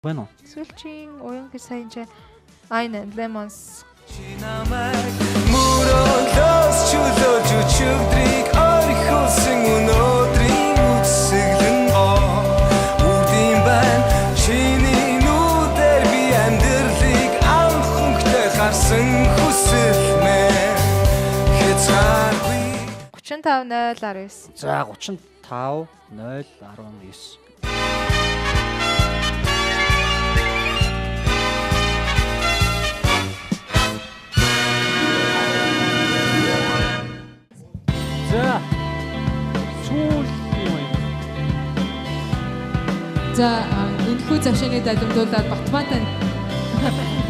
Байна уу? Сүүлчийн уян гэж сайн чи Айна Lemons Мөрөөлөөс чөлөөж өчигдрийг орхиулсан өнөөдрийн үсгэлэн үрдийн байна чиний нүдээр би амьдралыг анхөнхтэй харсан хүсэл мэн хязгааргүй 35 019. За 35 019. За сүүлийн үе. За энэхүү завшааны далимдуулаад Батмаатан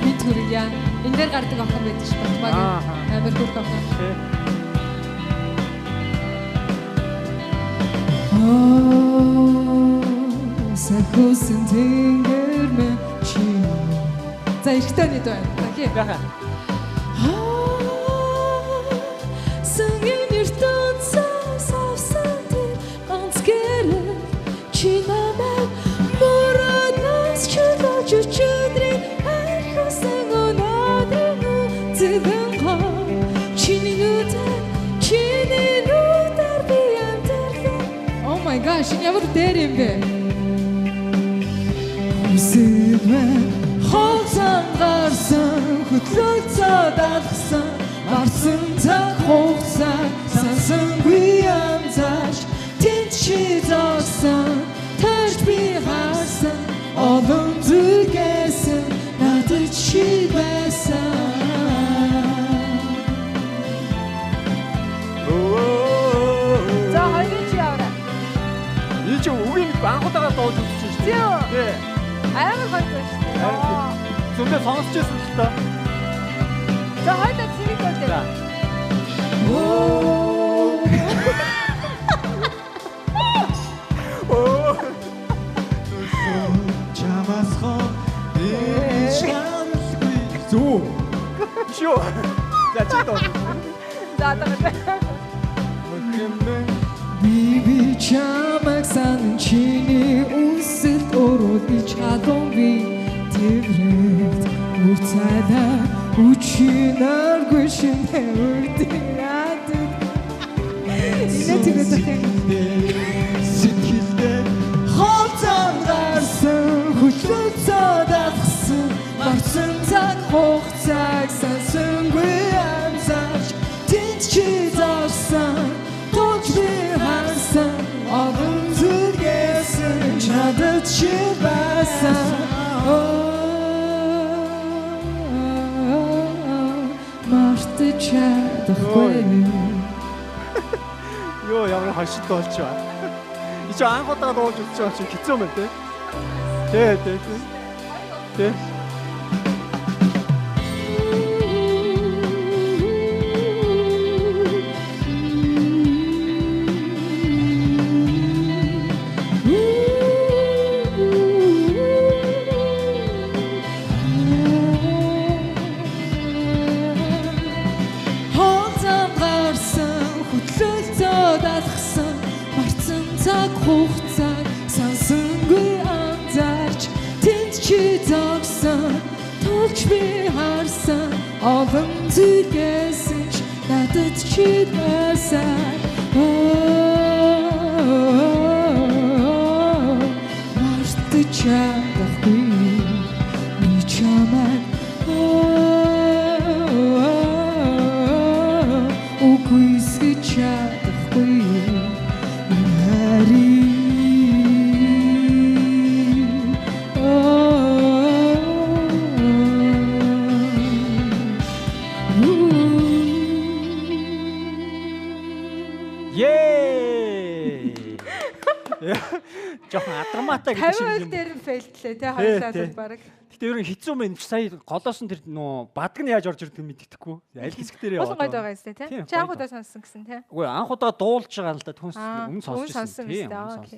бид хүргье. Энд дээр гардаг охин байдаг ш Батмагийн амар хурд охин. Сахусын тэнгэр мэн чи. За ихтэй нэг байна. Окей. Яха. Oh my gosh, ямар дээр юм бэ? Үсэлмэн хоцсон гарсан хөтлөгцөө далсан марсан цаг хугацаа сансангүй амзааш тэнд чи зогсон таж би харсан олон зүгэсэн надад чи байсан. За хоёрын чи яваа. Чи үгийг анхудаага дуулж үзсэн шүү дээ. Тий. Амар гоё шүү дээ. Зүндээ сонсч байсан л та. За хоёроо цэвэг дуулаа. чамасхан Зүү. Шо. За чи доо. За одоо Биби чамайг санан чиний үсэлд өрөөл чадамгүй тэврээд үрцайлаа үчинаргүй шинэ үрдээд инэ сэтгэлдээ хоцсон гарсан хөтлөгцөө дагсан марсан цаг хугацааг сансангүй амсаж тэнд чи зорсон тулж би харсан олон зүргээсэн чадад чи байсан мартаж чадахгүй Йоо ямар хашид болж байна. Чи анхудаага дуулж үзэж байгаа чи хэцүү мэн те. Тий. Цаг хугацааг сансангүй анзаарч тэнд чи зогсон тулж би харсан олон зүргээсэн ч надад чи байсан мартаж чадахгүй би чамайг үгүйсгэж чадахгүй Жохон адраматай гэдэг шиг 50 юм. дээр нь фейлтлээ тий хоёулаа л баг. Гэтэ ер нь хэцүү мэн ч сая голоос нь тэр нөө бадаг нь яаж орж ирдэг мэддэхгүй. Аль хэсэг дээр яваад. Олон гоё байгаа юм тий. Чи анхудаа сонссон гэсэн тий. Үгүй анхудаа дуулж байгаа л да түнс өмнө сонсож байсан. Тийм.